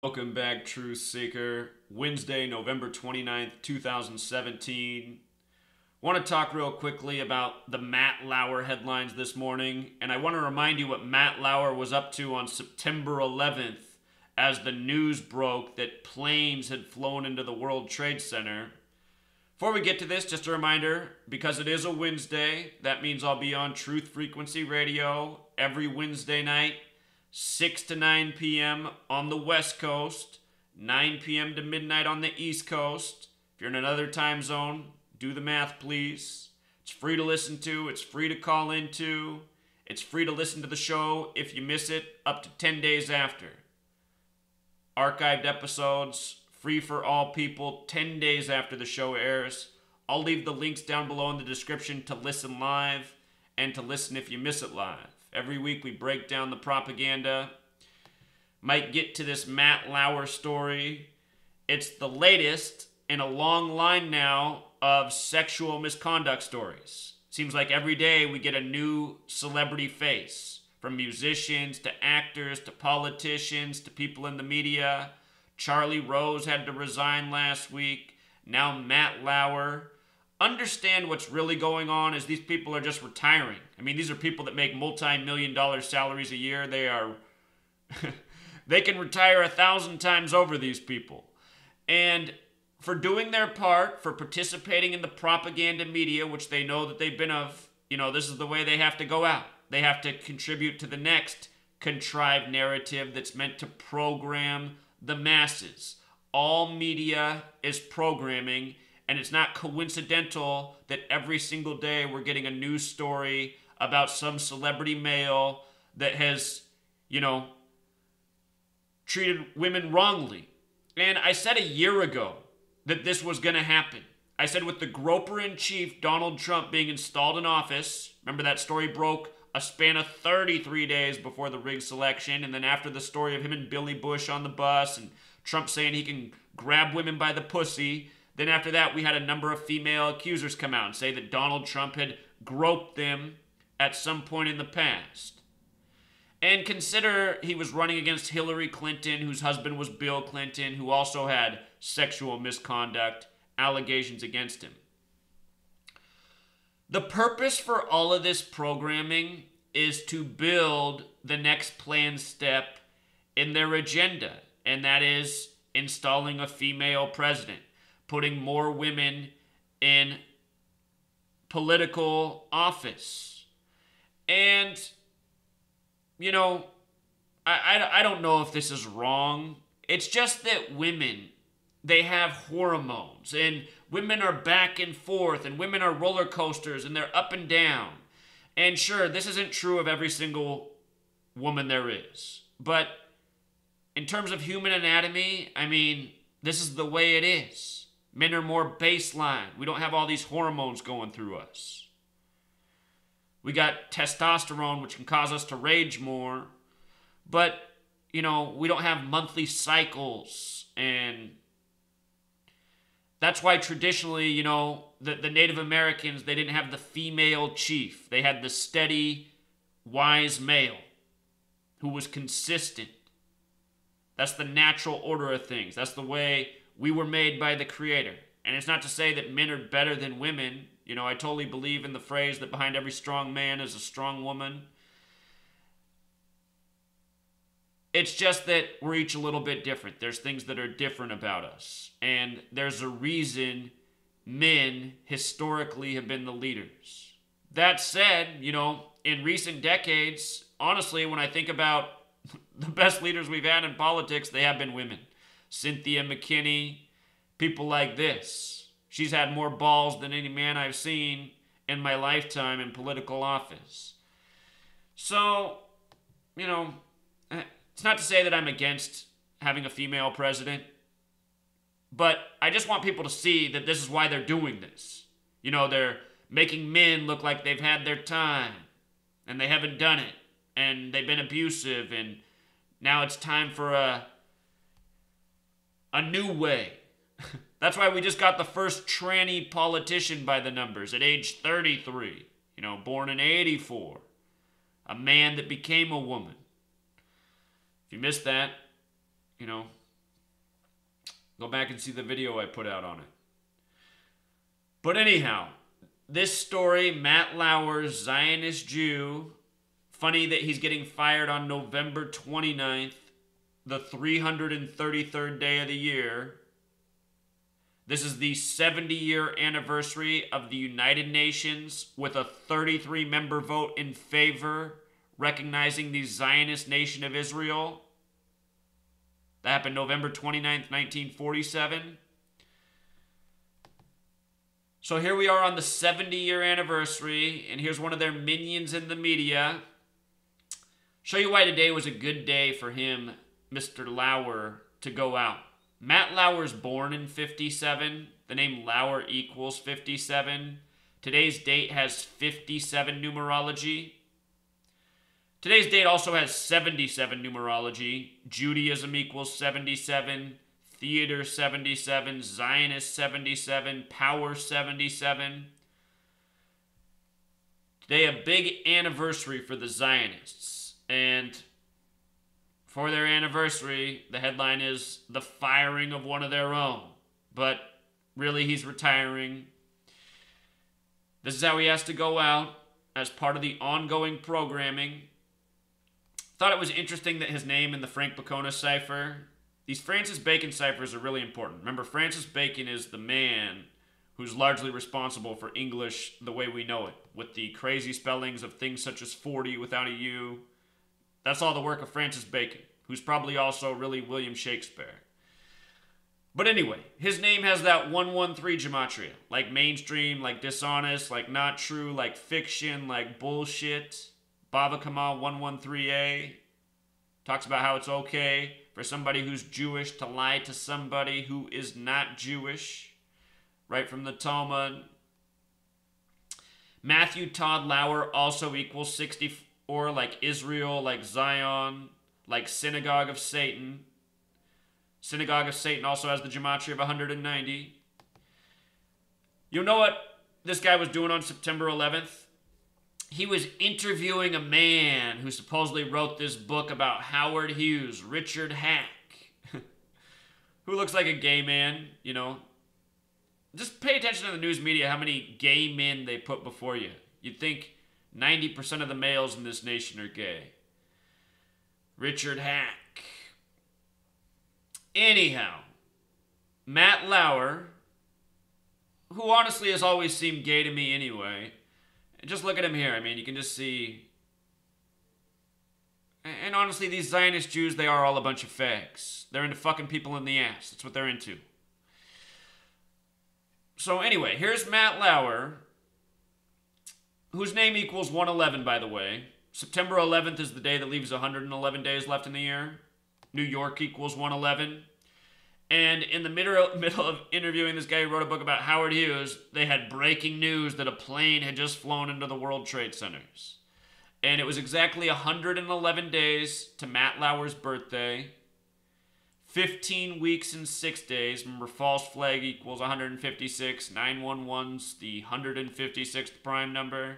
Welcome back, Truth Seeker. Wednesday, November 29th, 2017. Want to talk real quickly about the Matt Lauer headlines this morning, and I want to remind you what Matt Lauer was up to on September 11th as the news broke that planes had flown into the World Trade Center. Before we get to this, just a reminder, because it is a Wednesday, that means I'll be on Truth Frequency Radio every Wednesday night, 6 to 9 p.m. on the West Coast, 9 p.m. to midnight on the East Coast. If you're in another time zone, do the math, please. It's free to listen to. It's free to call into. It's free to listen to the show if you miss it up to 10 days after. Archived episodes, free for all people, 10 days after the show airs. I'll leave the links down below in the description to listen live and to listen if you miss it live. Every week we break down the propaganda. Might get to this Matt Lauer story. It's the latest in a long line now of sexual misconduct stories. Seems like every day we get a new celebrity face. From musicians to actors to politicians to people in the media. Charlie Rose had to resign last week. Now Matt Lauer. Understand what's really going on is these people are just retiring. I mean, these are people that make multi-million-dollar salaries a year. They can retire 1,000 times over, these people. And for doing their part, for participating in the propaganda media, which they know that they've been of, this is the way they have to go out. They have to contribute to the next contrived narrative that's meant to program the masses. All media is programming. And it's not coincidental that every single day we're getting a news story about some celebrity male that has, treated women wrongly. And I said a year ago that this was going to happen. I said with the groper-in-chief, Donald Trump, being installed in office, remember that story broke a span of 33 days before the rigged selection, and then after the story of him and Billy Bush on the bus, and Trump saying he can grab women by the pussy. Then after that, we had a number of female accusers come out and say that Donald Trump had groped them at some point in the past. And consider he was running against Hillary Clinton, whose husband was Bill Clinton, who also had sexual misconduct allegations against him. The purpose for all of this programming is to build the next planned step in their agenda, and that is installing a female president. Putting more women in political office. And, I don't know if this is wrong. It's just that women, they have hormones. And women are back and forth. And women are roller coasters. And they're up and down. And sure, this isn't true of every single woman there is. But in terms of human anatomy, this is the way it is. Men are more baseline. We don't have all these hormones going through us. We got testosterone, which can cause us to rage more. But, we don't have monthly cycles. And that's why traditionally, the Native Americans, they didn't have the female chief. They had the steady, wise male who was consistent. That's the natural order of things. That's the way we were made by the Creator. And it's not to say that men are better than women. I totally believe in the phrase that behind every strong man is a strong woman. It's just that we're each a little bit different. There's things that are different about us. And there's a reason men historically have been the leaders. That said, in recent decades, honestly, when I think about the best leaders we've had in politics, they have been women. Cynthia McKinney, people like this. She's had more balls than any man I've seen in my lifetime in political office. So, it's not to say that I'm against having a female president, but I just want people to see that this is why they're doing this. They're making men look like they've had their time, and they haven't done it, and they've been abusive, and now it's time for a new way. That's why we just got the first tranny politician by the numbers at age 33, born in 84. A man that became a woman. If you missed that, Go back and see the video I put out on it. But anyhow, this story, Matt Lauer, Zionist Jew, funny that he's getting fired on November 29th, the 333rd day of the year. This is the 70-year anniversary of the United Nations with a 33-member vote in favor recognizing the Zionist nation of Israel. That happened November 29th, 1947. So here we are on the 70-year anniversary, and here's one of their minions in the media. Show you why today was a good day for him, Mr. Lauer, to go out. Matt Lauer's born in 57. The name Lauer equals 57. Today's date has 57 numerology. Today's date also has 77 numerology. Judaism equals 77. Theater 77, Zionist 77, Power 77. Today a big anniversary for the Zionists. And for their anniversary, the headline is the firing of one of their own. But really he's retiring. This is how he has to go out as part of the ongoing programming. Thought it was interesting that his name in the Frank Bacona cipher, these Francis Bacon ciphers are really important. Remember, Francis Bacon is the man who's largely responsible for English the way we know it, with the crazy spellings of things such as 40 without a U. That's all the work of Francis Bacon, who's probably also really William Shakespeare. But anyway, his name has that 113 gematria, like mainstream, like dishonest, like not true, like fiction, like bullshit. Bava Kamal 113A talks about how it's okay for somebody who's Jewish to lie to somebody who is not Jewish, right from the Talmud. Matthew Todd Lauer also equals 64, like Israel, like Zion, like Synagogue of Satan. Synagogue of Satan also has the gematria of 190. You know what this guy was doing on September 11th? He was interviewing a man who supposedly wrote this book about Howard Hughes, Richard Hack, who looks like a gay man, you know. Just pay attention to the news media, how many gay men they put before you. You'd think 90% of the males in this nation are gay. Richard Hack. Anyhow, Matt Lauer, who honestly has always seemed gay to me anyway. Just look at him here. I mean, you can just see. And honestly, these Zionist Jews, they are all a bunch of fags. They're into fucking people in the ass. That's what they're into. So anyway, here's Matt Lauer, whose name equals 111, by the way. September 11th is the day that leaves 111 days left in the year. New York equals 111. And in the middle of interviewing this guy who wrote a book about Howard Hughes, they had breaking news that a plane had just flown into the World Trade Centers. And it was exactly 111 days to Matt Lauer's birthday. 15 weeks and 6 days. Remember, false flag equals 156. 911's the 156th prime number.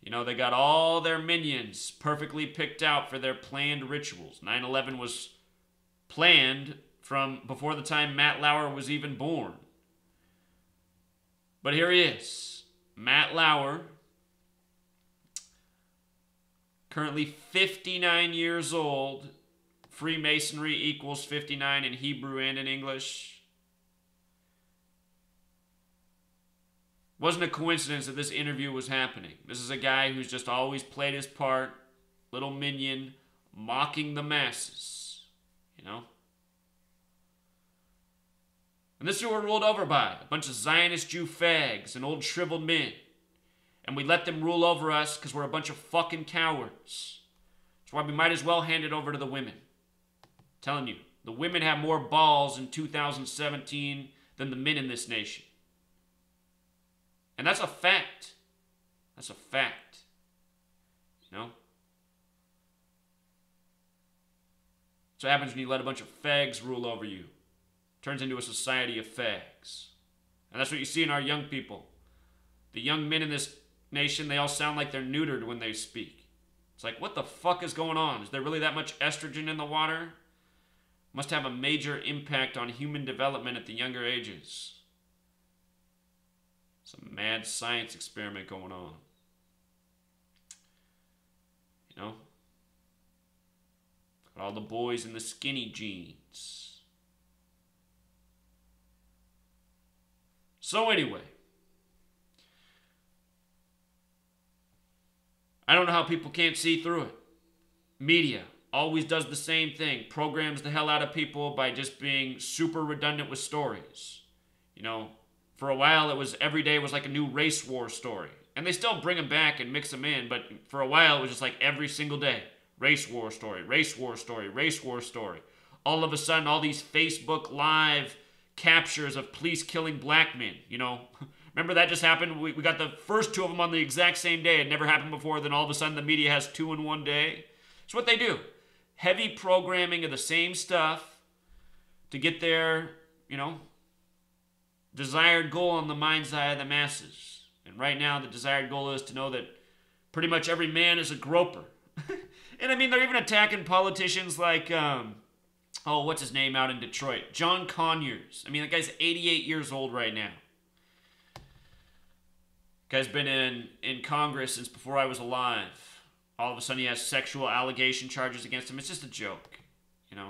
You know, they got all their minions perfectly picked out for their planned rituals. 9/11 was planned from before the time Matt Lauer was even born. But here he is, Matt Lauer, currently 59 years old. Freemasonry equals 59 in Hebrew and in English. Wasn't a coincidence that this interview was happening. This is a guy who's just always played his part, little minion, mocking the masses. You know? And this is who we're ruled over by. A bunch of Zionist Jew fags and old shriveled men. And we let them rule over us because we're a bunch of fucking cowards. That's why we might as well hand it over to the women. I'm telling you, the women have more balls in 2017 than the men in this nation. And that's a fact. That's a fact. You know? That's what happens when you let a bunch of fags rule over you. Turns into a society of fags. And that's what you see in our young people. The young men in this nation, they all sound like they're neutered when they speak. It's like, what the fuck is going on? Is there really that much estrogen in the water? must have a major impact on human development at the younger ages. Some mad science experiment going on. You know? Got all the boys in the skinny jeans. So anyway, I don't know how people can't see through it. Media always does the same thing. Programs the hell out of people by just being super redundant with stories. You know, for a while it was every day was like a new race war story. And they still bring them back and mix them in, but for a while it was just like every single day. Race war story, race war story, race war story. All of a sudden, all these Facebook Live captures of police killing black men, you know. Remember that just happened? We got the first two of them on the exact same day. It never happened before. Then all of a sudden the media has two in one day. It's what they do. Heavy programming of the same stuff to get their, you know, desired goal on the mind's eye of the masses. And right now the desired goal is to know that pretty much every man is a groper. And I mean, they're even attacking politicians like, what's his name out in Detroit? John Conyers. I mean, that guy's 88 years old right now. Guy's been in Congress since before I was alive. All of a sudden he has sexual allegation charges against him. It's just a joke, you know.